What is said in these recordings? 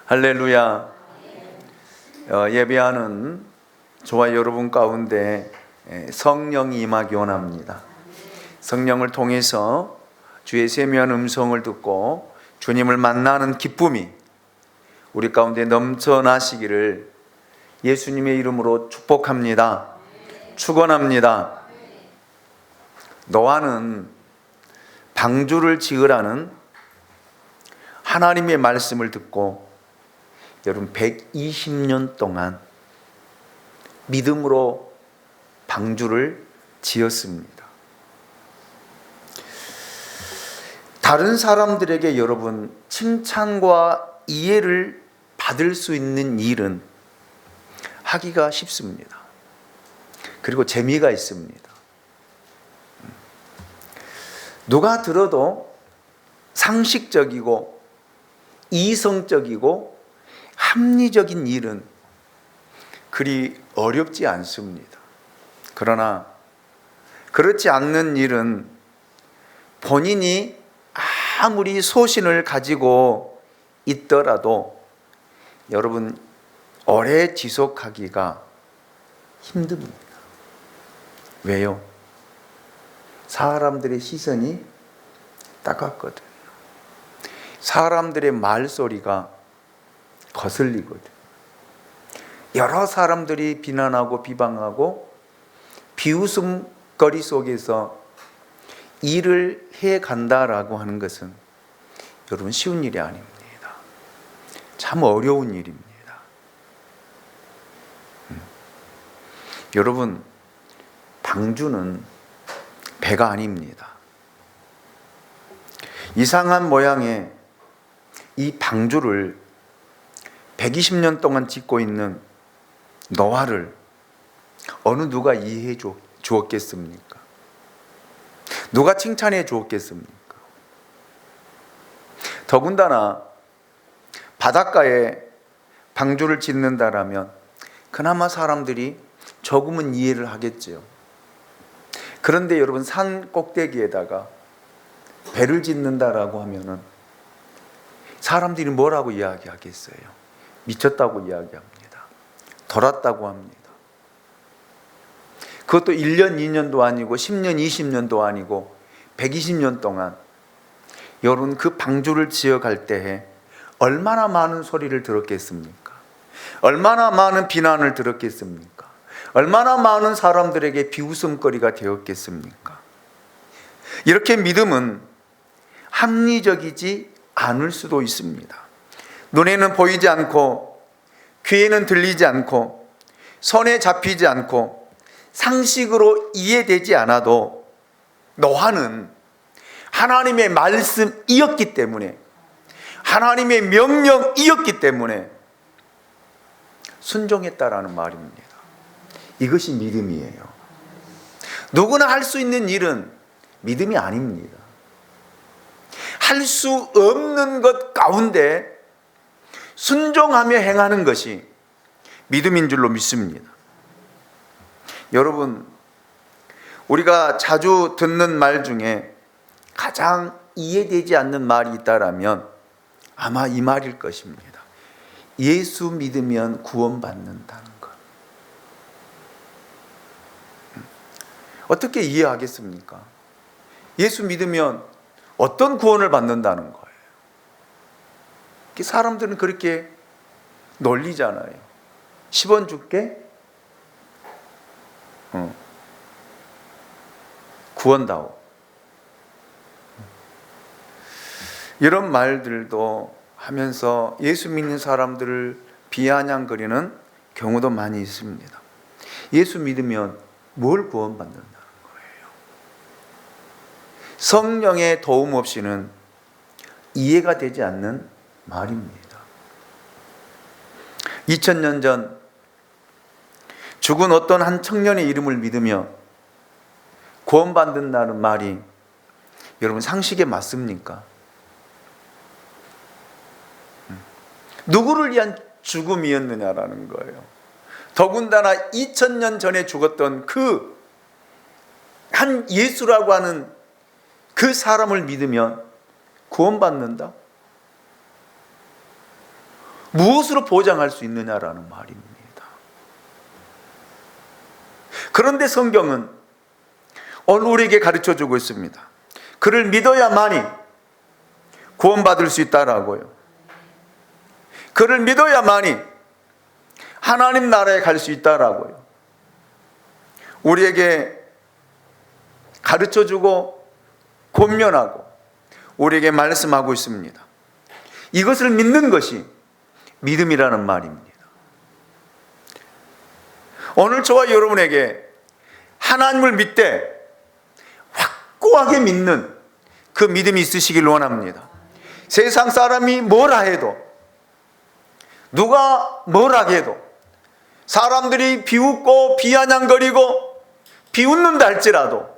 할렐루야. 예배하는 저와 여러분 가운데 성령이 임하기 원합니다. 성령을 통해서 주의 세미한 음성을 듣고 주님을 만나는 기쁨이 우리 가운데 넘쳐나시기를 예수님의 이름으로 축복합니다. 축원합니다. 노아는 방주를 지으라는 하나님의 말씀을 듣고 여러분 120년 동안 믿음으로 방주를 지었습니다. 다른 사람들에게 여러분 칭찬과 이해를 받을 수 있는 일은 하기가 쉽습니다. 그리고 재미가 있습니다. 누가 들어도 상식적이고 이성적이고 합리적인 일은 그리 어렵지 않습니다. 그러나 그렇지 않는 일은 본인이 아무리 소신을 가지고 있더라도 여러분 오래 지속하기가 힘듭니다. 왜요? 사람들의 시선이 따갑거든요. 사람들의 말소리가 거슬리거든요. 여러 사람들이 비난하고 비방하고 비웃음거리 속에서 일을 해간다라고 하는 것은 여러분 쉬운 일이 아닙니다. 참 어려운 일입니다. 여러분 방주는 배가 아닙니다. 이상한 모양의 이 방주를 120년 동안 짓고 있는 노아를 어느 누가 이해해 주었겠습니까? 누가 칭찬해 주었겠습니까? 더군다나 바닷가에 방주를 짓는다라면 그나마 사람들이 조금은 이해를 하겠지요. 그런데 여러분 산 꼭대기에다가 배를 짓는다라고 하면은 사람들이 뭐라고 이야기하겠어요? 미쳤다고 이야기합니다. 돌았다고 합니다. 그것도 1년, 2년도 아니고 10년, 20년도 아니고 120년 동안 여러분 그 방주를 지어갈 때에 얼마나 많은 소리를 들었겠습니까? 얼마나 많은 비난을 들었겠습니까? 얼마나 많은 사람들에게 비웃음거리가 되었겠습니까? 이렇게 믿음은 합리적이지 않을 수도 있습니다. 눈에는 보이지 않고 귀에는 들리지 않고 손에 잡히지 않고 상식으로 이해되지 않아도 노아는 하나님의 말씀이었기 때문에 하나님의 명령이었기 때문에 순종했다라는 말입니다. 이것이 믿음이에요. 누구나 할 수 있는 일은 믿음이 아닙니다. 할 수 없는 것 가운데 순종하며 행하는 것이 믿음인 줄로 믿습니다. 여러분, 우리가 자주 듣는 말 중에 가장 이해되지 않는 말이 있다라면 아마 이 말일 것입니다. 예수 믿으면 구원받는다는 것. 어떻게 이해하겠습니까? 예수 믿으면 어떤 구원을 받는다는 거예요? 사람들은 그렇게 놀리잖아요. 10원 줄게? 구원다오. 이런 말들도 하면서 예수 믿는 사람들을 비아냥거리는 경우도 많이 있습니다. 예수 믿으면 뭘 구원받는다는 거예요? 성령의 도움 없이는 이해가 되지 않는 말입니다. 2000년 전 죽은 어떤 한 청년의 이름을 믿으며 구원받는다는 말이 여러분 상식에 맞습니까? 누구를 위한 죽음이었느냐라는 거예요. 더군다나 2000년 전에 죽었던 그 한 예수라고 하는 그 사람을 믿으면 구원받는다? 무엇으로 보장할 수 있느냐라는 말입니다. 그런데 성경은 오늘 우리에게 가르쳐주고 있습니다. 그를 믿어야만이 구원받을 수 있다라고요. 그를 믿어야만이 하나님 나라에 갈 수 있다라고요. 우리에게 가르쳐주고 권면하고 우리에게 말씀하고 있습니다. 이것을 믿는 것이 믿음이라는 말입니다. 오늘 저와 여러분에게 하나님을 믿되 확고하게 믿는 그 믿음이 있으시길 원합니다. 세상 사람이 뭐라 해도, 누가 뭐라 해도, 사람들이 비웃고 비아냥거리고 비웃는다 할지라도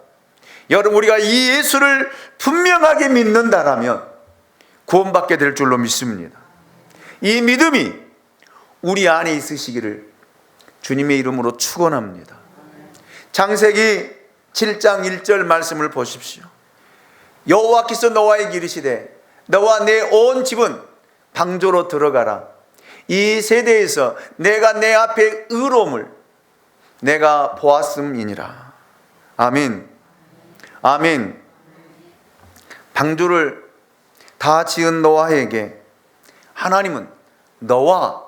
여러분, 우리가 이 예수를 분명하게 믿는다라면 구원받게 될 줄로 믿습니다. 이 믿음이 우리 안에 있으시기를 주님의 이름으로 축원합니다. 창세기 7장 1절 말씀을 보십시오. 여호와께서 노아에게 이르시되 너와 내 온 집은 방주로 들어가라. 이 세대에서 내가 내 앞에 의로움을 내가 보았음이니라. 아멘. 아멘. 방주를 다 지은 노아에게 하나님은 너와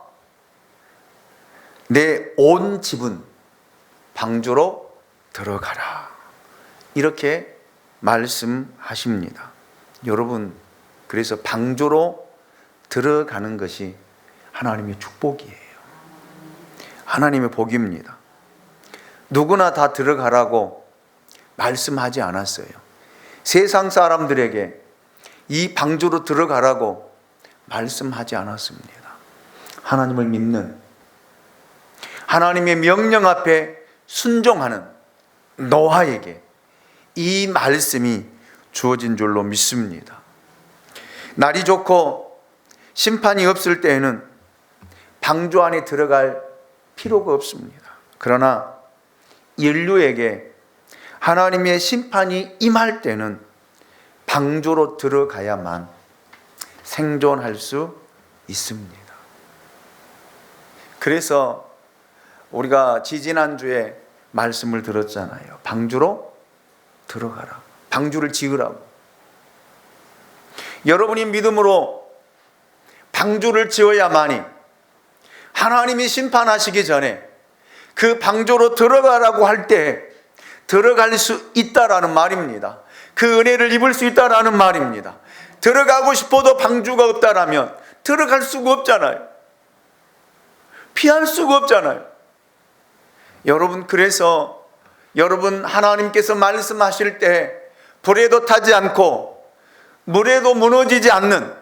내 온 집은 방주로 들어가라, 이렇게 말씀하십니다. 여러분, 그래서 방주로 들어가는 것이 하나님의 축복이에요. 하나님의 복입니다. 누구나 다 들어가라고 말씀하지 않았어요. 세상 사람들에게 이 방주로 들어가라고 말씀하지 않았습니다. 하나님을 믿는, 하나님의 명령 앞에 순종하는 노아에게 이 말씀이 주어진 줄로 믿습니다. 날이 좋고 심판이 없을 때에는 방주 안에 들어갈 필요가 없습니다. 그러나 인류에게 하나님의 심판이 임할 때는 방주로 들어가야만 생존할 수 있습니다. 그래서 우리가 지지난주에 말씀을 들었잖아요. 방주로 들어가라. 방주를 지으라고. 여러분이 믿음으로 방주를 지어야만이 하나님이 심판하시기 전에 그 방주로 들어가라고 할 때 들어갈 수 있다라는 말입니다. 그 은혜를 입을 수 있다라는 말입니다. 들어가고 싶어도 방주가 없다라면 들어갈 수가 없잖아요. 피할 수가 없잖아요. 여러분, 그래서 여러분, 하나님께서 말씀하실 때 불에도 타지 않고 물에도 무너지지 않는,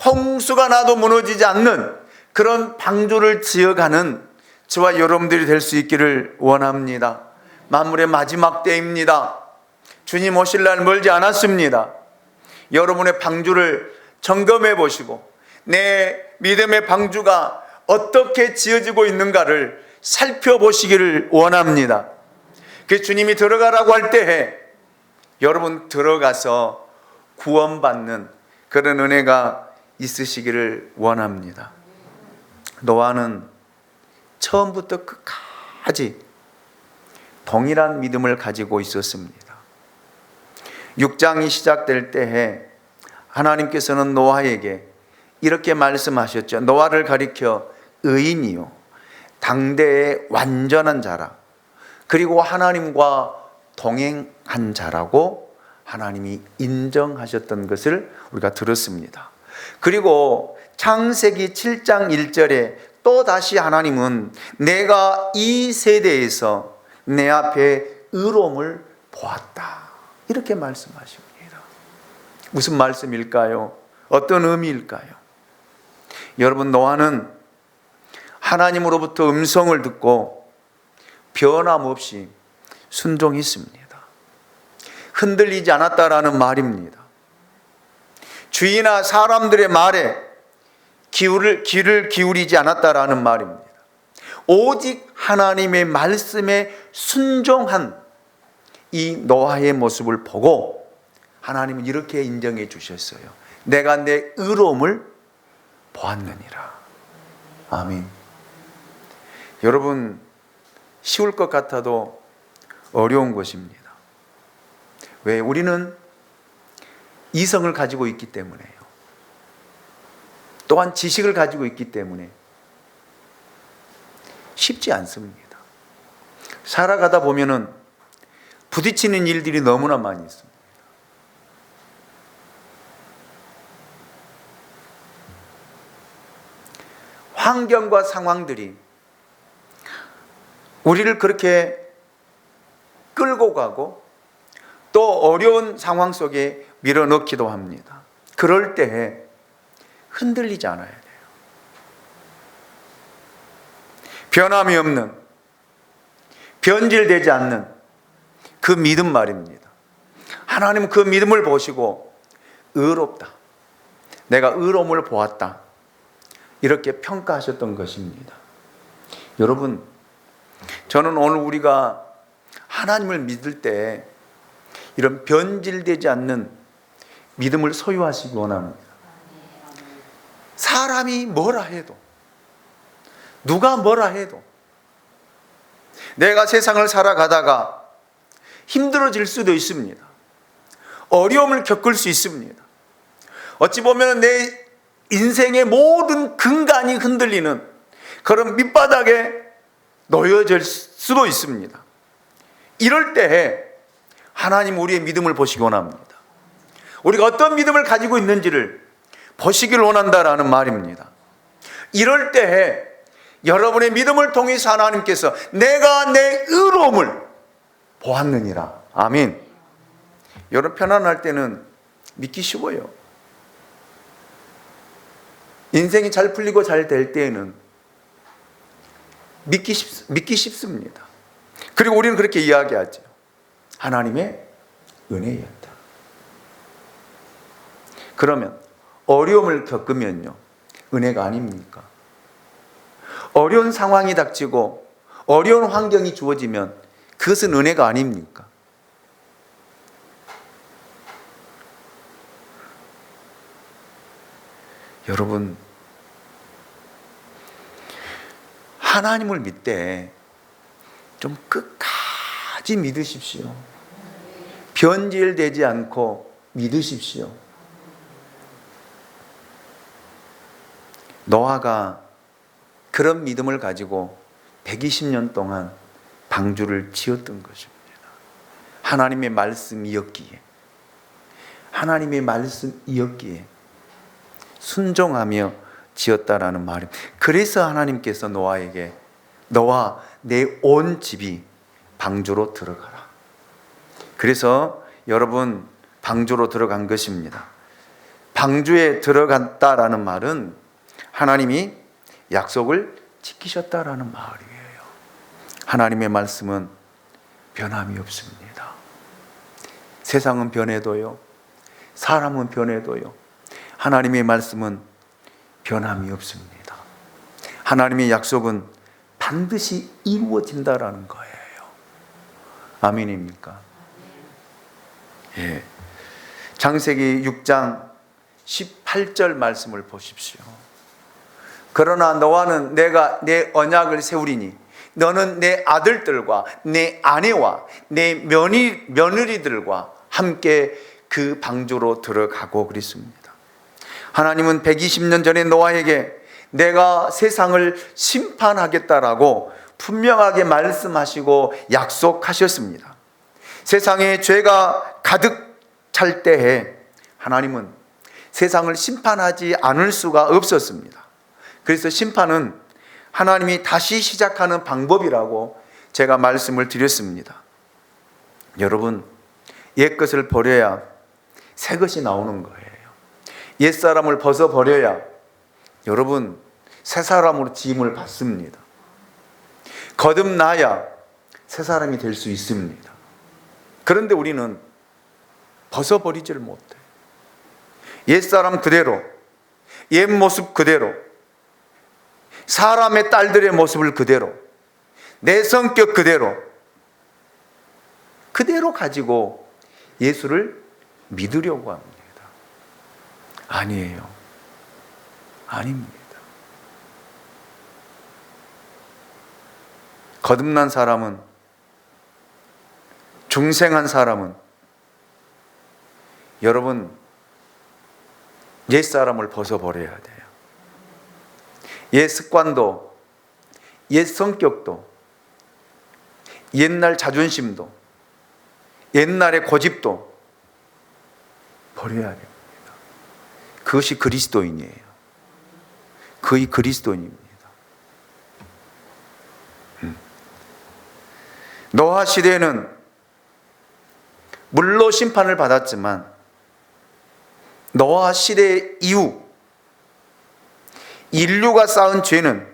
홍수가 나도 무너지지 않는 그런 방주를 지어가는 저와 여러분들이 될 수 있기를 원합니다. 만물의 마지막 때입니다. 주님 오실 날 멀지 않았습니다. 여러분의 방주를 점검해 보시고 내 믿음의 방주가 어떻게 지어지고 있는가를 살펴보시기를 원합니다. 그 주님이 들어가라고 할 때 여러분 들어가서 구원받는 그런 은혜가 있으시기를 원합니다. 노아는 처음부터 끝까지 동일한 믿음을 가지고 있었습니다. 6장이 시작될 때에 하나님께서는 노아에게 이렇게 말씀하셨죠. 노아를 가리켜 의인이요 당대의 완전한 자라, 그리고 하나님과 동행한 자라고 하나님이 인정하셨던 것을 우리가 들었습니다. 그리고 창세기 7장 1절에 또 다시 하나님은 내가 이 세대에서 내 앞에 의로움을 보았다, 이렇게 말씀하십니다. 무슨 말씀일까요? 어떤 의미일까요? 여러분, 노아는 하나님으로부터 음성을 듣고 변함없이 순종했습니다. 흔들리지 않았다라는 말입니다. 주위나 사람들의 말에 귀를 기울이지 않았다라는 말입니다. 오직 하나님의 말씀에 순종한 이 노아의 모습을 보고 하나님은 이렇게 인정해 주셨어요. 내가 내 의로움을 보았느니라. 아멘. 여러분, 쉬울 것 같아도 어려운 것입니다. 왜? 우리는 이성을 가지고 있기 때문에요. 또한 지식을 가지고 있기 때문에 쉽지 않습니다. 살아가다 보면은 부딪히는 일들이 너무나 많이 있습니다. 환경과 상황들이 우리를 그렇게 끌고 가고 또 어려운 상황 속에 밀어넣기도 합니다. 그럴 때에 흔들리지 않아야 돼요. 변함이 없는, 변질되지 않는 그 믿음 말입니다. 하나님은 그 믿음을 보시고 의롭다, 내가 의로움을 보았다, 이렇게 평가하셨던 것입니다. 여러분, 저는 오늘 우리가 하나님을 믿을 때 이런 변질되지 않는 믿음을 소유하시기 원합니다. 사람이 뭐라 해도, 누가 뭐라 해도, 내가 세상을 살아가다가 힘들어질 수도 있습니다. 어려움을 겪을 수 있습니다. 어찌 보면 내 인생의 모든 근간이 흔들리는 그런 밑바닥에 놓여질 수도 있습니다. 이럴 때에 하나님 우리의 믿음을 보시기 원합니다. 우리가 어떤 믿음을 가지고 있는지를 보시기를 원한다라는 말입니다. 이럴 때에 여러분의 믿음을 통해서 하나님께서 내가 내 의로움을 보았느니라. 아멘. 여러분, 편안할 때는 믿기 쉬워요. 인생이 잘 풀리고 잘 될 때에는 믿기 쉽습니다. 그리고 우리는 그렇게 이야기하죠. 하나님의 은혜였다. 그러면 어려움을 겪으면요, 은혜가 아닙니까? 어려운 상황이 닥치고 어려운 환경이 주어지면 그것은 은혜가 아닙니까? 여러분, 하나님을 믿되 좀 끝까지 믿으십시오. 변질되지 않고 믿으십시오. 노아가 그런 믿음을 가지고 120년 동안 방주를 지었던 것입니다. 하나님의 말씀이었기에, 하나님의 말씀이었기에 순종하며 지었다라는 말입니다. 그래서 하나님께서 노아에게 너와 내 온 집이 방주로 들어가라. 그래서 여러분, 방주로 들어간 것입니다. 방주에 들어갔다라는 말은 하나님이 약속을 지키셨다라는 말이에요. 하나님의 말씀은 변함이 없습니다. 세상은 변해도요, 사람은 변해도요, 하나님의 말씀은 변함이 없습니다. 하나님의 약속은 반드시 이루어진다라는 거예요. 아멘입니까? 예. 창세기 6장 18절 말씀을 보십시오. 그러나 너와는 내가 내 언약을 세우리니 너는 내 아들들과 내 아내와 내 며느리들과 함께 그 방주로 들어가고 그랬습니다. 하나님은 120년 전에 노아에게 내가 세상을 심판하겠다라고 분명하게 말씀하시고 약속하셨습니다. 세상에 죄가 가득 찰 때에 하나님은 세상을 심판하지 않을 수가 없었습니다. 그래서 심판은 하나님이 다시 시작하는 방법이라고 제가 말씀을 드렸습니다. 여러분, 옛것을 버려야 새 것이 나오는 거예요. 옛사람을 벗어버려야 여러분 새 사람으로 지음을 받습니다. 거듭나야 새 사람이 될 수 있습니다. 그런데 우리는 벗어버리지를 못해. 옛사람 그대로, 옛 모습 그대로, 사람의 딸들의 모습을 그대로, 내 성격 그대로 가지고 예수를 믿으려고 합니다. 아니에요. 아닙니다. 거듭난 사람은, 중생한 사람은 여러분 옛사람을 벗어버려야 돼요. 옛 습관도, 옛 성격도, 옛날 자존심도, 옛날의 고집도 버려야 됩니다. 그것이 그리스도인이에요. 거의 그리스도인입니다. 노아 시대에는 물로 심판을 받았지만 노아 시대 이후 인류가 쌓은 죄는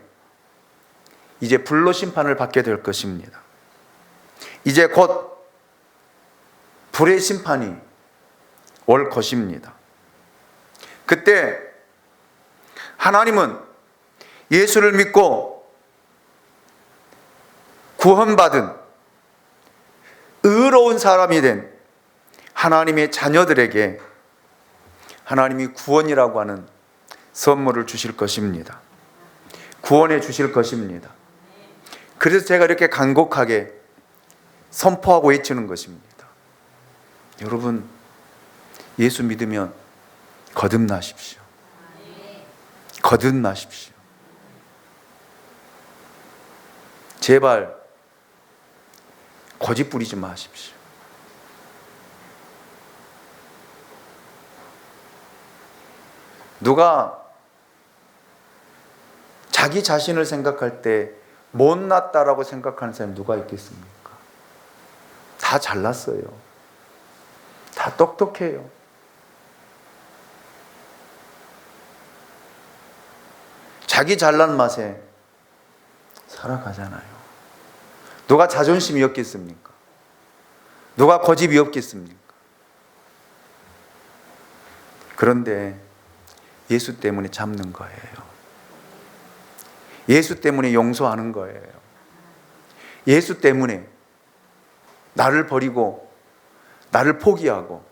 이제 불로 심판을 받게 될 것입니다. 이제 곧 불의 심판이 올 것입니다. 그때 하나님은 예수를 믿고 구원받은 의로운 사람이 된 하나님의 자녀들에게 하나님이 구원이라고 하는 선물을 주실 것입니다. 구원해 주실 것입니다. 그래서 제가 이렇게 간곡하게 선포하고 외치는 것입니다. 여러분, 예수 믿으면 거듭나십시오. 거듭나십시오. 제발 고집 부리지 마십시오. 누가 자기 자신을 생각할 때 못났다라고 생각하는 사람이 누가 있겠습니까? 다 잘났어요. 다 똑똑해요. 자기 잘난 맛에 살아가잖아요. 누가 자존심이 없겠습니까? 누가 고집이 없겠습니까? 그런데 예수 때문에 잡는 거예요. 예수 때문에 용서하는 거예요. 예수 때문에 나를 버리고 나를 포기하고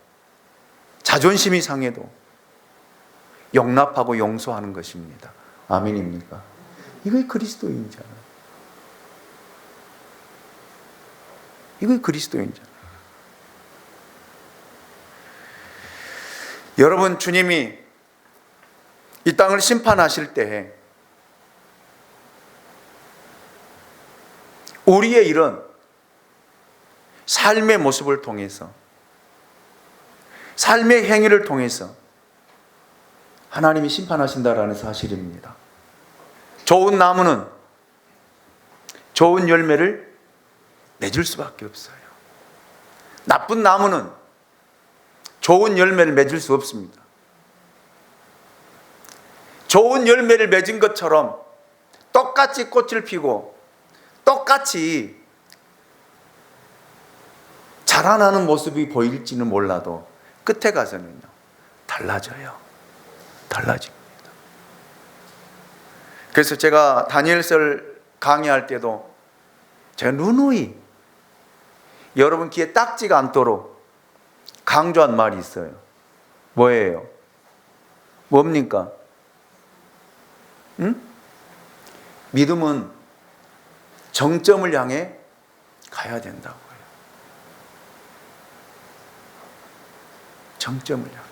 자존심이 상해도 용납하고 용서하는 것입니다. 아멘입니까? 이게 그리스도인이잖아요. 이게 그리스도인이잖아요. 여러분, 주님이 이 땅을 심판하실 때 우리의 이런 삶의 모습을 통해서, 삶의 행위를 통해서 하나님이 심판하신다라는 사실입니다. 좋은 나무는 좋은 열매를 맺을 수밖에 없어요. 나쁜 나무는 좋은 열매를 맺을 수 없습니다. 좋은 열매를 맺은 것처럼 똑같이 꽃을 피고 똑같이 자라나는 모습이 보일지는 몰라도 끝에 가서는요, 달라져요. 달라집니다. 그래서 제가 다니엘서를 강의할 때도 제가 누누이 여러분 귀에 딱지가 않도록 강조한 말이 있어요. 뭐예요? 뭡니까? 응? 믿음은 정점을 향해 가야 된다고요. 정점을 향해.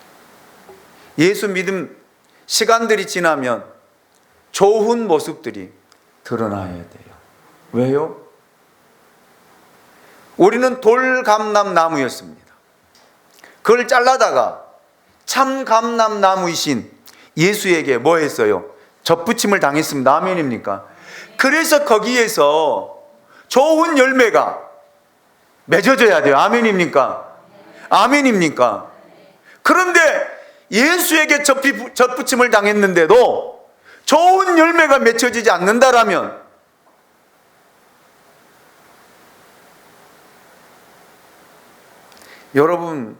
예수 믿음 시간들이 지나면 좋은 모습들이 드러나야 돼요. 왜요? 우리는 돌감람나무였습니다. 그걸 잘라다가 참 감람나무이신 예수에게 뭐 했어요? 접붙임을 당했습니다. 아멘입니까? 그래서 거기에서 좋은 열매가 맺어져야 돼요. 아멘입니까? 아멘입니까? 그런데 예수에게 접붙임을 당했는데도 좋은 열매가 맺혀지지 않는다라면 여러분,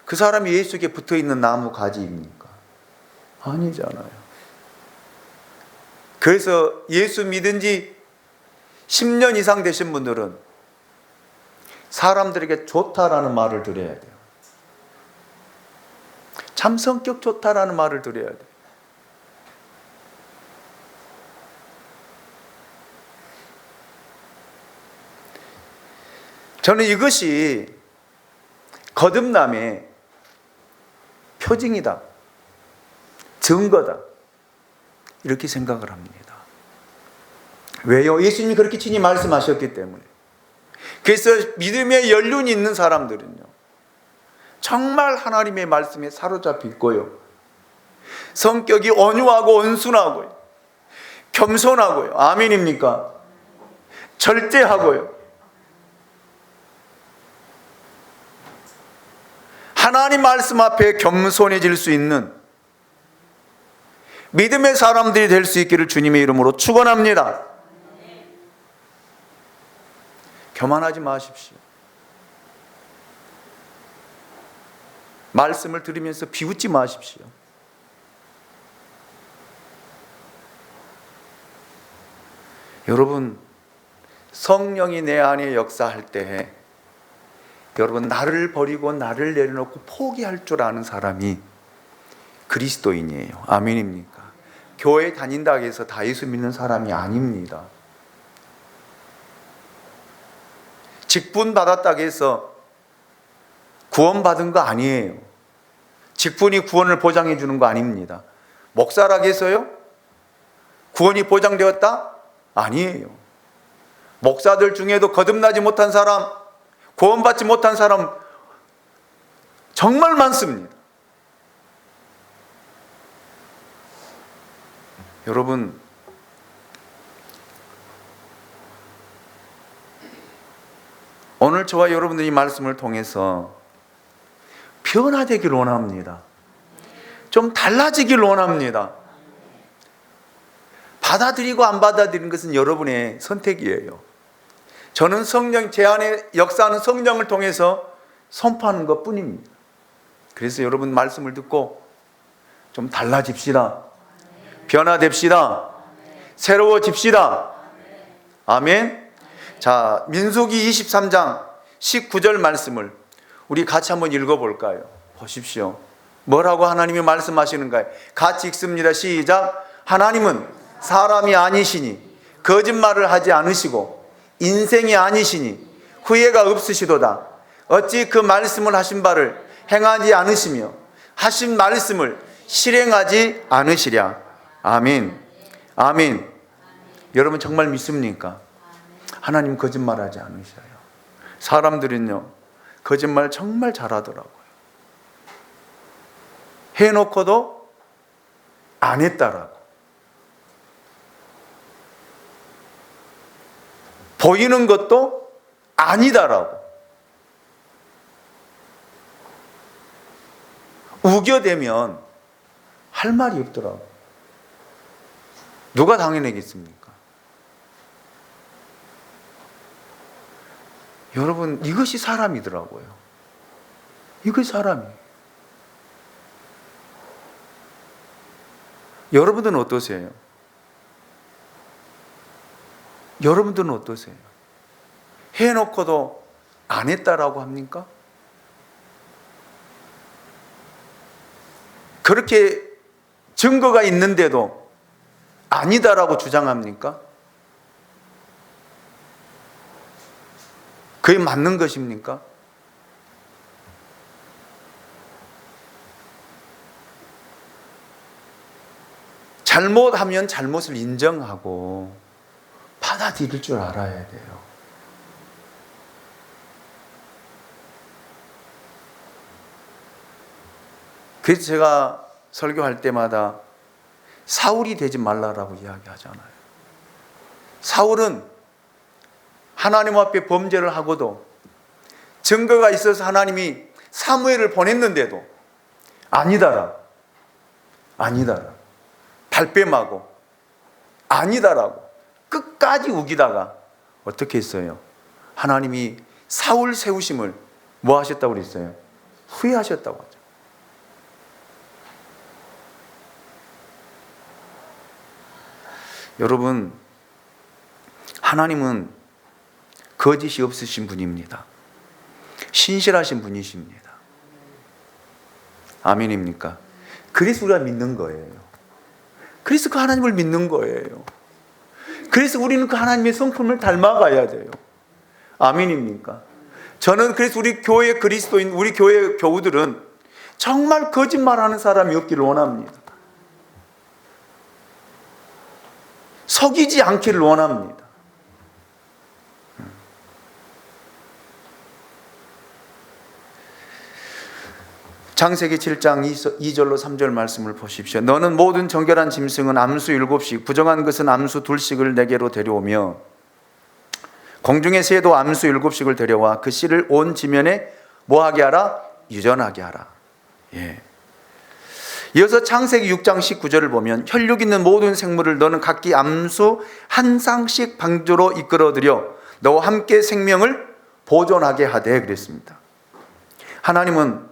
그 사람이 예수에게 붙어있는 나무 가지입니까? 아니잖아요. 그래서 예수 믿은 지 10년 이상 되신 분들은 사람들에게 좋다라는 말을 들어야 돼요. 참 성격 좋다라는 말을 들어야 돼요. 저는 이것이 거듭남의 표징이다, 증거다, 이렇게 생각을 합니다. 왜요? 예수님이 그렇게 친히 말씀하셨기 때문에. 그래서 믿음의 연륜이 있는 사람들은요, 정말 하나님의 말씀에 사로잡혀 있고요, 성격이 온유하고 온순하고요, 겸손하고요, 아멘입니까? 절제하고요, 하나님 말씀 앞에 겸손해질 수 있는 믿음의 사람들이 될 수 있기를 주님의 이름으로 축원합니다. 교만하지 마십시오. 말씀을 들으면서 비웃지 마십시오. 여러분, 성령이 내 안에 역사할 때 여러분, 나를 버리고 나를 내려놓고 포기할 줄 아는 사람이 그리스도인이에요. 아멘입니까? 교회 다닌다고 해서 다 예수 믿는 사람이 아닙니다. 직분 받았다고 해서 구원받은 거 아니에요. 직분이 구원을 보장해 주는 거 아닙니다. 목사라고 해서요, 구원이 보장되었다? 아니에요. 목사들 중에도 거듭나지 못한 사람, 구원받지 못한 사람 정말 많습니다. 여러분, 오늘 저와 여러분들이 이 말씀을 통해서 변화되길 원합니다. 좀 달라지길 원합니다. 받아들이고 안 받아들이는 것은 여러분의 선택이에요. 저는 성령, 제 안에 역사하는 성령을 통해서 선포하는 것 뿐입니다. 그래서 여러분 말씀을 듣고 좀 달라집시다. 변화됩시다. 새로워집시다. 아멘. 자, 민수기 23장 19절 말씀을 우리 같이 한번 읽어볼까요? 보십시오. 뭐라고 하나님이 말씀하시는가요? 같이 읽습니다. 시작. 하나님은 사람이 아니시니 거짓말을 하지 않으시고 인생이 아니시니 후회가 없으시도다. 어찌 그 말씀을 하신 바를 행하지 않으시며 하신 말씀을 실행하지 않으시랴. 아멘. 아멘. 여러분 정말 믿습니까? 하나님 거짓말하지 않으셔요. 사람들은요, 거짓말 정말 잘하더라고요. 해놓고도 안 했다라고. 보이는 것도 아니다라고. 우겨대면 할 말이 없더라고. 누가 당해내겠습니까? 여러분, 이것이 사람이더라고요. 이것이 사람이에요. 여러분들은 어떠세요? 여러분들은 어떠세요? 해놓고도 안 했다라고 합니까? 그렇게 증거가 있는데도 아니다라고 주장합니까? 그게 맞는 것입니까? 잘못하면 잘못을 인정하고 받아들일 줄 알아야 돼요. 그래서 제가 설교할 때마다 사울이 되지 말라라고 이야기하잖아요. 사울은 하나님 앞에 범죄를 하고도 증거가 있어서 하나님이 사무엘을 보냈는데도 아니다라, 아니다라, 발뺌하고 아니다라고 끝까지 우기다가 어떻게 했어요? 하나님이 사울 세우심을 뭐 하셨다고 그랬어요? 후회하셨다고 하죠. 여러분, 하나님은 거짓이 없으신 분입니다. 신실하신 분이십니다. 아멘입니까? 그래서 우리가 믿는 거예요. 그래서 그 하나님을 믿는 거예요. 그래서 우리는 그 하나님의 성품을 닮아가야 돼요. 아멘입니까? 저는 그래서 우리 교회 그리스도인, 우리 교회 교우들은 정말 거짓말하는 사람이 없기를 원합니다. 속이지 않기를 원합니다. 창세기 7장 2절로 3절 말씀을 보십시오. 너는 모든 정결한 짐승은 암수 7씩, 부정한 것은 암수 2씩을 내게로 데려오며 공중의 새도 암수 7씩을 데려와 그 씨를 온 지면에 뭐하게 하라? 유전하게 하라. 예. 이어서 창세기 6장 19절을 보면 혈육 있는 모든 생물을 너는 각기 암수 한 쌍씩 방주로 이끌어들여 너와 함께 생명을 보존하게 하되 그랬습니다. 하나님은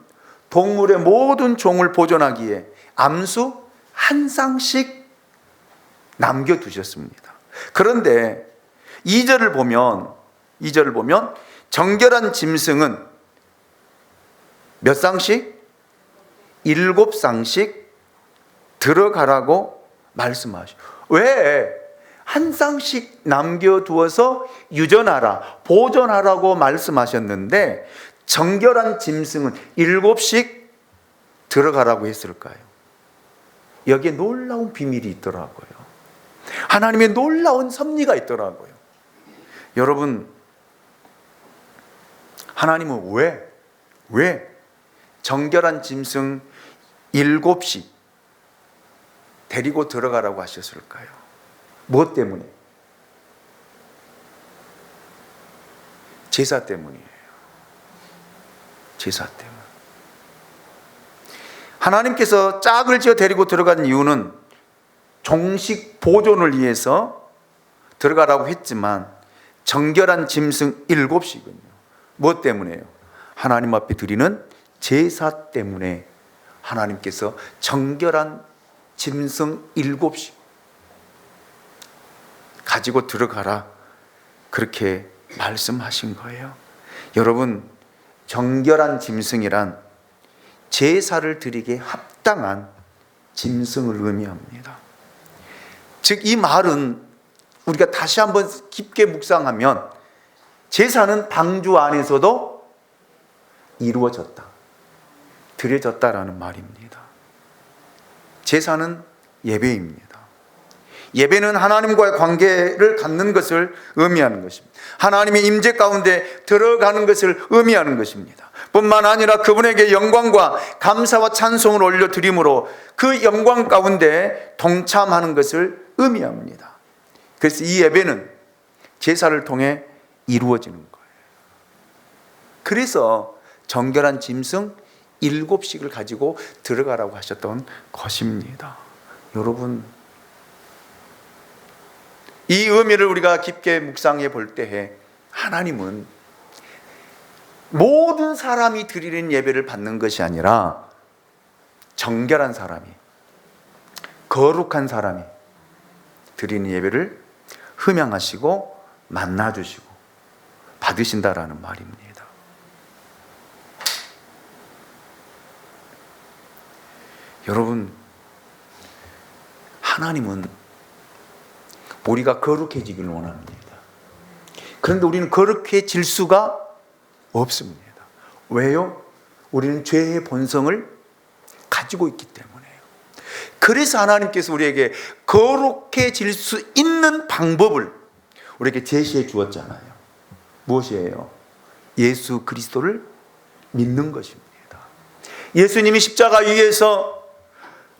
동물의 모든 종을 보존하기에 암수 한 쌍씩 남겨두셨습니다. 그런데 2절을 보면 정결한 짐승은 몇 쌍씩? 7쌍씩 들어가라고 말씀하시오. 왜? 한 쌍씩 남겨두어서 유전하라, 보존하라고 말씀하셨는데 정결한 짐승은 7씩 들어가라고 했을까요? 여기에 놀라운 비밀이 있더라고요. 하나님의 놀라운 섭리가 있더라고요. 여러분, 하나님은 왜 정결한 짐승 7씩 데리고 들어가라고 하셨을까요? 무엇 때문에? 제사 때문이에요. 제사 때문에. 하나님께서 짝을 지어 데리고 들어간 이유는 종식 보존을 위해서 들어가라고 했지만 정결한 짐승 7씩은요. 무엇 때문에요? 하나님 앞에 드리는 제사 때문에 하나님께서 정결한 짐승 7씩 가지고 들어가라, 그렇게 말씀하신 거예요. 여러분, 정결한 짐승이란 제사를 드리기에 합당한 짐승을 의미합니다. 즉 이 말은 우리가 다시 한번 깊게 묵상하면 제사는 방주 안에서도 이루어졌다, 드려졌다라는 말입니다. 제사는 예배입니다. 예배는 하나님과의 관계를 갖는 것을 의미하는 것입니다. 하나님의 임재 가운데 들어가는 것을 의미하는 것입니다. 뿐만 아니라 그분에게 영광과 감사와 찬송을 올려드림으로 그 영광 가운데 동참하는 것을 의미합니다. 그래서 이 예배는 제사를 통해 이루어지는 거예요. 그래서 정결한 짐승 7씩을 가지고 들어가라고 하셨던 것입니다. 여러분, 이 의미를 우리가 깊게 묵상해 볼 때에 하나님은 모든 사람이 드리는 예배를 받는 것이 아니라 정결한 사람이, 거룩한 사람이 드리는 예배를 흠양하시고 만나주시고 받으신다라는 말입니다. 여러분, 하나님은 우리가 거룩해지기를 원합니다. 그런데 우리는 거룩해질 수가 없습니다. 왜요? 우리는 죄의 본성을 가지고 있기 때문에요. 그래서 하나님께서 우리에게 거룩해질 수 있는 방법을 우리에게 제시해 주었잖아요. 무엇이에요? 예수 그리스도를 믿는 것입니다. 예수님이 십자가 위에서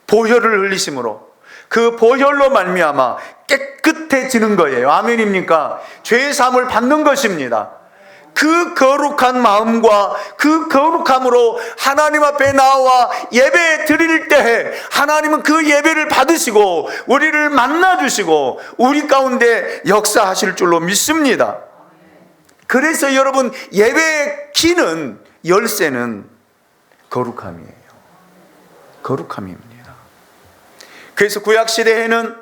보혈을 흘리심으로 그 보혈로 말미암아 깨끗해지는 거예요. 아멘입니까? 죄의 사함을 받는 것입니다. 그 거룩한 마음과 그 거룩함으로 하나님 앞에 나와 예배 드릴 때에 하나님은 그 예배를 받으시고 우리를 만나주시고 우리 가운데 역사하실 줄로 믿습니다. 그래서 여러분, 예배의 키는, 열쇠는 거룩함이에요. 거룩함입니다. 그래서 구약시대에는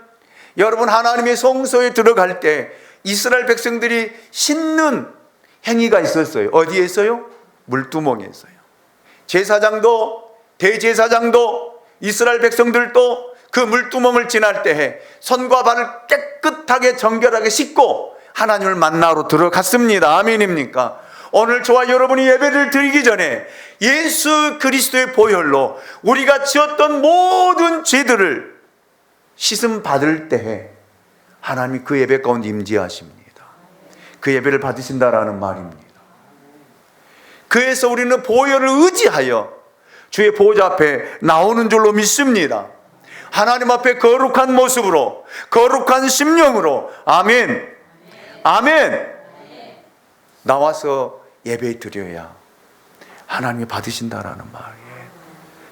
여러분, 하나님의 성소에 들어갈 때 이스라엘 백성들이 씻는 행위가 있었어요. 어디에서요? 물두멍에서요. 제사장도, 대제사장도, 이스라엘 백성들도 그 물두멍을 지날 때에 손과 발을 깨끗하게 정결하게 씻고 하나님을 만나러 들어갔습니다. 아멘입니까? 오늘 저와 여러분이 예배를 드리기 전에 예수 그리스도의 보혈로 우리가 지었던 모든 죄들을 씻음 받을 때에 하나님이 그 예배 가운데 임재하십니다. 그 예배를 받으신다라는 말입니다. 그래서 우리는 보혈을 의지하여 주의 보호자 앞에 나오는 줄로 믿습니다. 하나님 앞에 거룩한 모습으로, 거룩한 심령으로, 아멘, 아멘, 나와서 예배 드려야 하나님이 받으신다라는 말이에요.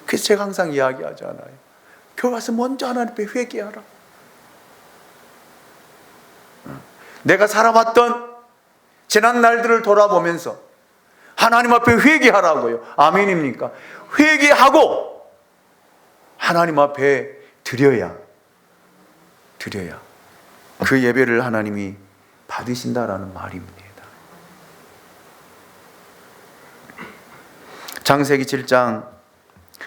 그래서 제가 항상 이야기하잖아요. 교회 와서 먼저 하나님 앞에 회개하라. 내가 살아왔던 지난 날들을 돌아보면서 하나님 앞에 회개하라고요. 아멘입니까? 회개하고 하나님 앞에 드려야 그 예배를 하나님이 받으신다라는 말입니다. 창세기 7장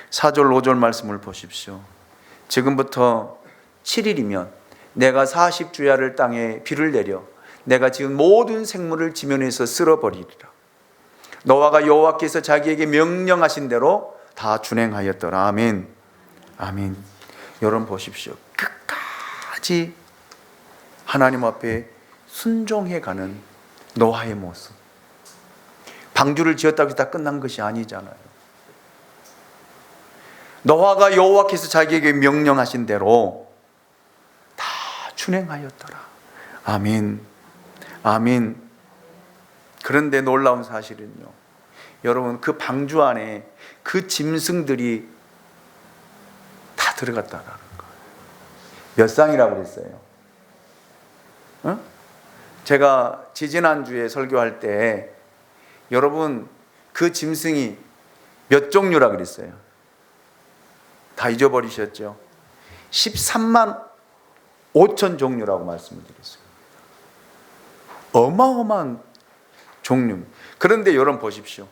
4절 5절 말씀을 보십시오. 지금부터 7일이면 내가 40주야를 땅에 비를 내려 내가 지은 모든 생물을 지면에서 쓸어버리리라. 노아가 여호와께서 자기에게 명령하신 대로 다 준행하였더라. 아멘. 아멘. 여러분 보십시오. 끝까지 하나님 앞에 순종해가는 노아의 모습. 방주를 지었다고 해서 다 끝난 것이 아니잖아요. 노아가 여호와께서 자기에게 명령하신 대로 다 준행하였더라. 아멘. 아멘. 그런데 놀라운 사실은요, 여러분, 그 방주 안에 그 짐승들이 다 들어갔다라는 거예요. 몇 쌍이라고 그랬어요? 제가 지지난주에 설교할 때 여러분, 그 짐승이 몇 종류라 그랬어요? 다 잊어버리셨죠? 13만 5천 종류라고 말씀을 드렸어요. 어마어마한 종류. 그런데 여러분 보십시오.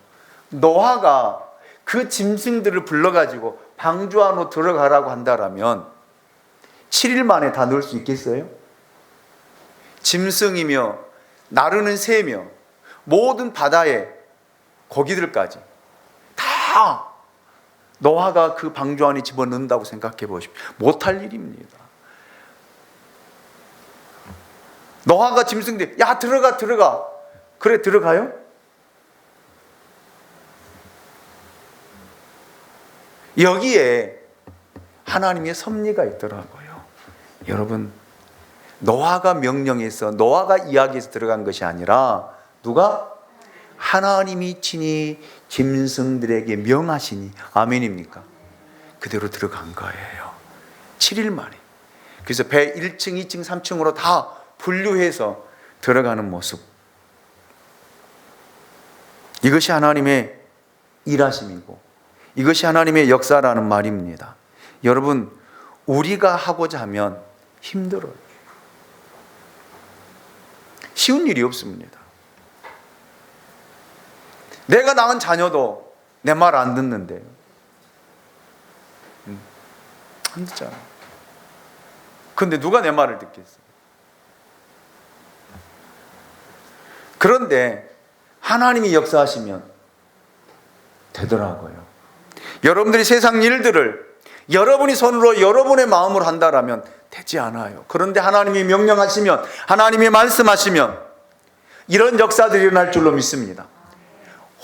노아가 그 짐승들을 불러가지고 방주 안으로 들어가라고 한다라면 7일 만에 다 넣을 수 있겠어요? 짐승이며 나르는 새며 모든 바다의 고기들까지 다 노아가 그 방주 안에 집어넣는다고 생각해 보십시오. 못할 일입니다. 노아가 짐승들, 야 들어가. 그래 들어가요? 여기에 하나님의 섭리가 있더라고요. 여러분, 노아가 명령해서, 노아가 이야기해서 들어간 것이 아니라 누가? 하나님이 친히 짐승들에게 명하시니, 아멘입니까? 그대로 들어간 거예요. 7일 만에. 그래서 배 1층, 2층, 3층으로 다 분류해서 들어가는 모습. 이것이 하나님의 일하심이고 이것이 하나님의 역사라는 말입니다. 여러분, 우리가 하고자 하면 힘들어요. 쉬운 일이 없습니다. 내가 낳은 자녀도 내 말 안 듣는데 안 듣잖아. 근데 누가 내 말을 듣겠어? 그런데 하나님이 역사하시면 되더라고요. 여러분들이 세상 일들을 여러분이 손으로 여러분의 마음으로 한다라면 되지 않아요. 그런데 하나님이 명령하시면, 하나님이 말씀하시면 이런 역사들이 일어날 줄로 믿습니다.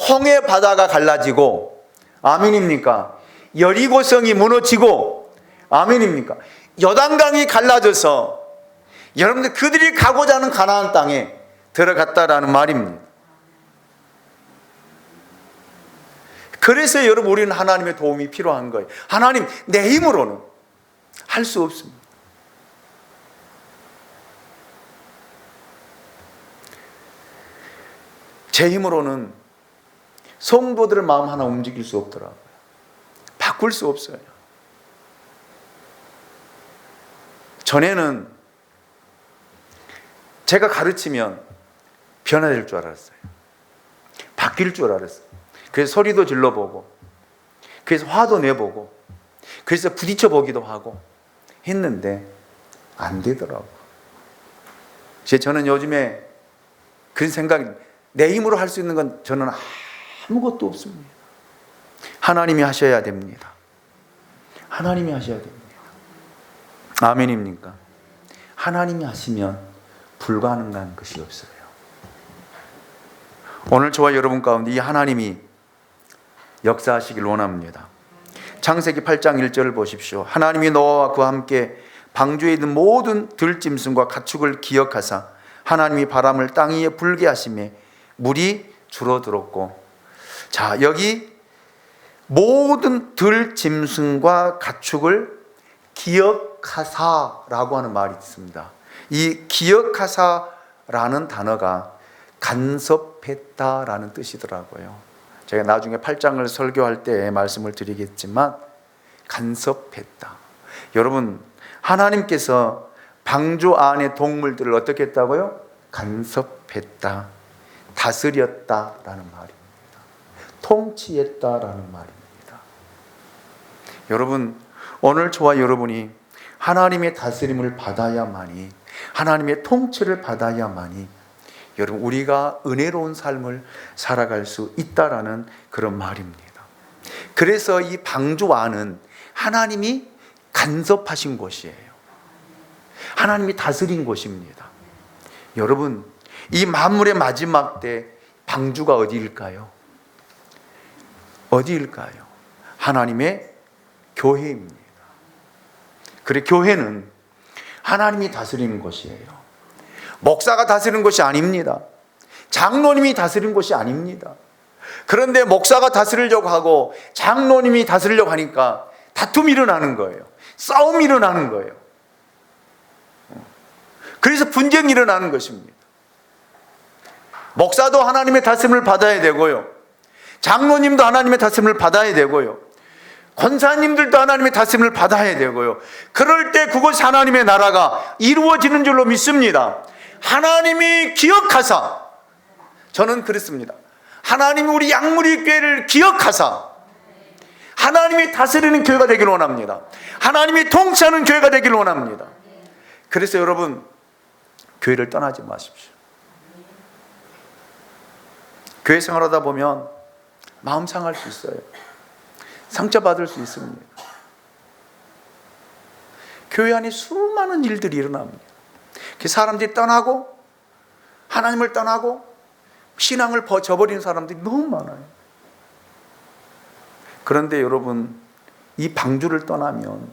홍해 바다가 갈라지고, 아멘입니까? 여리고성이 무너지고, 아멘입니까? 요단강이 갈라져서 여러분들 그들이 가고자 하는 가나안 땅에 들어갔다라는 말입니다. 그래서 여러분, 우리는 하나님의 도움이 필요한 거예요. 하나님, 내 힘으로는 할 수 없습니다. 제 힘으로는 성도들의 마음 하나 움직일 수 없더라고요. 바꿀 수 없어요. 전에는 제가 가르치면 변화될 줄 알았어요. 바뀔 줄 알았어요. 그래서 소리도 질러보고, 그래서 화도 내보고, 그래서 부딪혀 보기도 하고 했는데 안 되더라고요. 저는 요즘에 그런 생각이, 내 힘으로 할 수 있는 건 저는 아무것도 없습니다. 하나님이 하셔야 됩니다. 하나님이 하셔야 됩니다. 아멘입니까? 하나님이 하시면 불가능한 것이 없어요. 오늘 저와 여러분 가운데 이 하나님이 역사하시길 원합니다. 창세기 8장 1절을 보십시오. 하나님이 노아와 그와 함께 방주에 있는 모든 들짐승과 가축을 기억하사 하나님이 바람을 땅 위에 불게 하시매 물이 줄어들었고. 자, 여기 모든 들짐승과 가축을 기억하사라고 하는 말이 있습니다. 이 기억하사라는 단어가 간섭했다라는 뜻이더라고요. 제가 나중에 8장을 설교할 때 말씀을 드리겠지만 간섭했다. 여러분, 하나님께서 방주 안의 동물들을 어떻게 했다고요? 간섭했다, 다스렸다라는 말입니다. 통치했다라는 말입니다. 여러분, 오늘 저와 여러분이 하나님의 다스림을 받아야만이, 하나님의 통치를 받아야만이 여러분 우리가 은혜로운 삶을 살아갈 수 있다라는 그런 말입니다. 그래서 이 방주 안은 하나님이 간섭하신 곳이에요. 하나님이 다스린 곳입니다. 여러분, 이 만물의 마지막 때 방주가 어디일까요? 어디일까요? 하나님의 교회입니다. 그래, 교회는 하나님이 다스리는 곳이에요. 목사가 다스리는 것이 아닙니다. 장로님이 다스리는 것이 아닙니다. 그런데 목사가 다스리려고 하고 장로님이 다스리려고 하니까 다툼이 일어나는 거예요. 싸움이 일어나는 거예요. 그래서 분쟁이 일어나는 것입니다. 목사도 하나님의 다스림을 받아야 되고요, 장로님도 하나님의 다스림을 받아야 되고요, 권사님들도 하나님의 다스림을 받아야 되고요. 그럴 때 그곳 하나님의 나라가 이루어지는 줄로 믿습니다. 하나님이 기억하사, 저는 그렇습니다. 하나님이 우리 양무리 교회를 기억하사 하나님이 다스리는 교회가 되기를 원합니다. 하나님이 통치하는 교회가 되기를 원합니다. 그래서 여러분, 교회를 떠나지 마십시오. 교회 생활하다 보면 마음 상할 수 있어요. 상처받을 수 있습니다. 교회 안에 수많은 일들이 일어납니다. 사람들이 떠나고 하나님을 떠나고 신앙을 저버리는 사람들이 너무 많아요. 그런데 여러분, 이 방주를 떠나면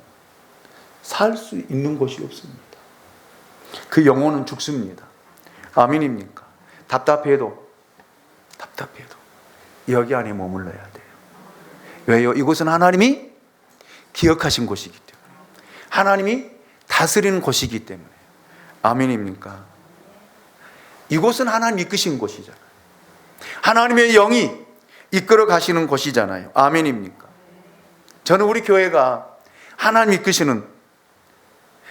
살 수 있는 곳이 없습니다. 그 영혼은 죽습니다. 아멘입니까? 답답해도 여기 안에 머물러야 돼요. 왜요? 이곳은 하나님이 기억하신 곳이기 때문에, 하나님이 다스리는 곳이기 때문에. 아멘입니까? 이곳은 하나님 이끄신 곳이잖아요. 하나님의 영이 이끌어 가시는 곳이잖아요. 아멘입니까? 저는 우리 교회가 하나님 이끄시는,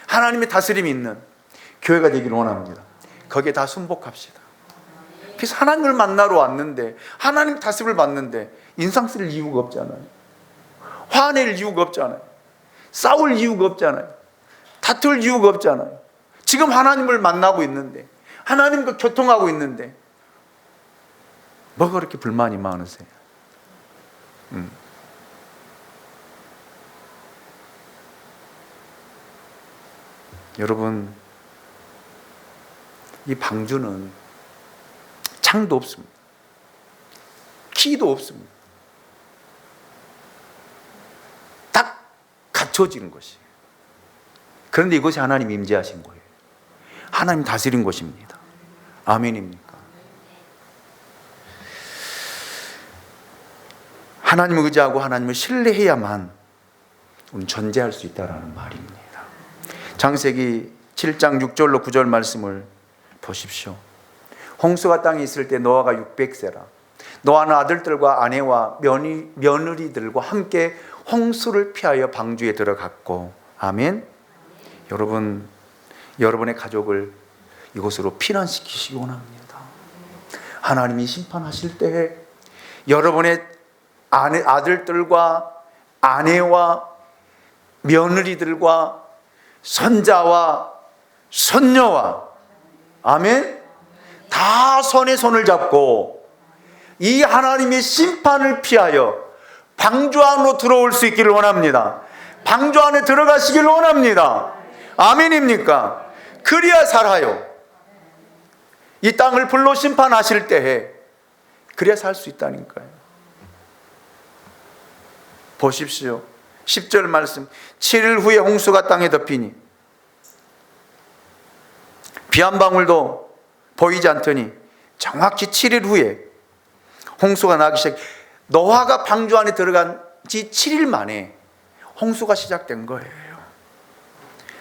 하나님의 다스림이 있는 교회가 되기를 원합니다. 거기에 다 순복합시다. 그래서 하나님을 만나러 왔는데, 하나님 다스림을 받는데 인상 쓸 이유가 없잖아요. 화낼 이유가 없잖아요. 싸울 이유가 없잖아요. 다툴 이유가 없잖아요. 지금 하나님을 만나고 있는데, 하나님과 교통하고 있는데 뭐가 그렇게 불만이 많으세요? 여러분, 이 방주는 창도 없습니다. 키도 없습니다. 딱 갖춰지는 것이에요. 그런데 이것이 하나님 임재하신 거예요. 하나님 다스린 곳입니다. 아멘입니까? 하나님을 의지하고 하나님을 신뢰해야만 우리는 존재할 수 있다는 말입니다. 창세기 7장 6절로 9절 말씀을 보십시오. 홍수가 땅에 있을 때 노아가 600세라. 노아는 아들들과 아내와 며느리들과 함께 홍수를 피하여 방주에 들어갔고. 아멘. 여러분, 여러분의 가족을 이곳으로 피난시키시기 원합니다. 하나님이 심판하실 때 여러분의 아들들과 아내와 며느리들과 손자와 손녀와, 아멘, 다 손에 손을 잡고 이 하나님의 심판을 피하여 방주 안으로 들어올 수 있기를 원합니다. 방주 안에 들어가시기를 원합니다. 아멘입니까? 그래야 살아요. 이 땅을 불로 심판하실 때에 그래야 살 수 있다니까요. 보십시오. 10절 말씀. 7일 후에 홍수가 땅에 덮이니 비 한 방울도 보이지 않더니 정확히 7일 후에 홍수가 나기 시작. 노아가 방주 안에 들어간 지 7일 만에 홍수가 시작된 거예요.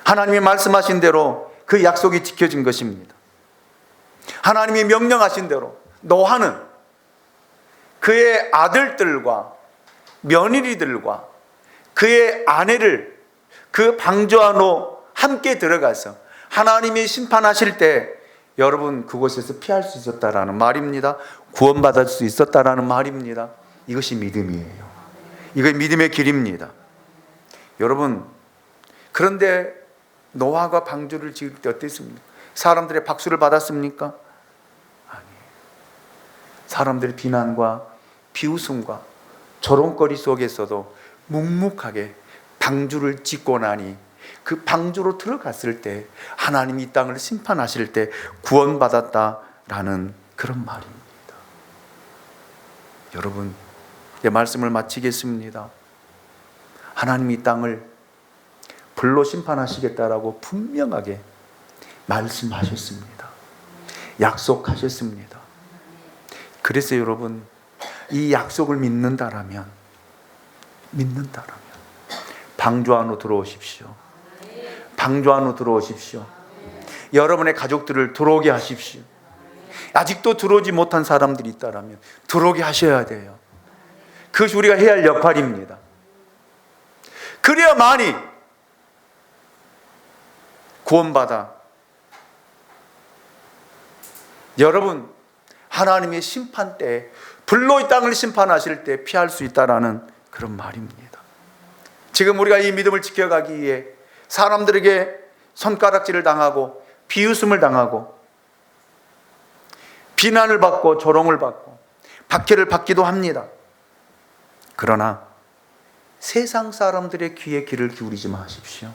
하나님이 말씀하신 대로 그 약속이 지켜진 것입니다. 하나님이 명령하신 대로 노아는 그의 아들들과 며느리들과 그의 아내를 그 방주 안으로 함께 들어가서 하나님이 심판하실 때 여러분 그곳에서 피할 수 있었다라는 말입니다. 구원받을 수 있었다라는 말입니다. 이것이 믿음이에요. 이것이 믿음의 길입니다. 여러분, 그런데 노아가 방주를 지을 때 어땠습니까? 사람들의 박수를 받았습니까? 아니에요. 사람들의 비난과 비웃음과 조롱거리 속에서도 묵묵하게 방주를 짓고 나니 그 방주로 들어갔을 때 하나님이 이 땅을 심판하실 때 구원받았다라는 그런 말입니다. 여러분, 내 말씀을 마치겠습니다. 하나님이 이 땅을 불로 심판하시겠다라고 분명하게 말씀하셨습니다. 약속하셨습니다. 그래서 여러분, 이 약속을 믿는다라면 방주 안으로 들어오십시오. 방주 안으로 들어오십시오. 여러분의 가족들을 들어오게 하십시오. 아직도 들어오지 못한 사람들이 있다라면 들어오게 하셔야 돼요. 그것이 우리가 해야 할 역할입니다. 그래야만이 구원받아 여러분 하나님의 심판 때 불로 이 땅을 심판하실 때 피할 수 있다라는 그런 말입니다. 지금 우리가 이 믿음을 지켜가기 위해 사람들에게 손가락질을 당하고 비웃음을 당하고 비난을 받고 조롱을 받고 박해를 받기도 합니다. 그러나 세상 사람들의 귀에 귀를 기울이지 마십시오.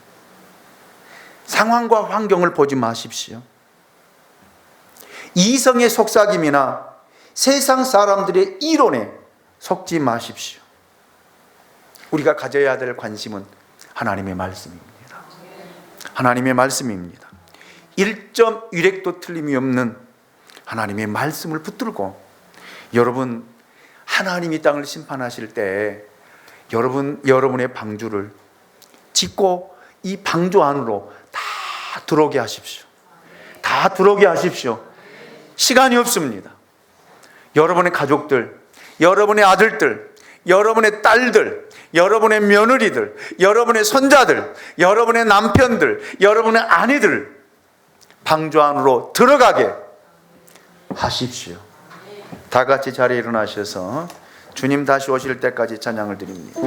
상황과 환경을 보지 마십시오. 이성의 속삭임이나 세상 사람들의 이론에 속지 마십시오. 우리가 가져야 될 관심은 하나님의 말씀입니다. 하나님의 말씀입니다. 1.1획도 틀림이 없는 하나님의 말씀을 붙들고 여러분 하나님이 땅을 심판하실 때 여러분의 방주를 짓고 이 방주 안으로 다 들어오게 하십시오. 다 들어오게 하십시오. 시간이 없습니다. 여러분의 가족들, 여러분의 아들들, 여러분의 딸들, 여러분의 며느리들, 여러분의 손자들, 여러분의 남편들, 여러분의 아내들 방주 안으로 들어가게 하십시오. 다 같이 자리에 일어나셔서 주님 다시 오실 때까지 찬양을 드립니다.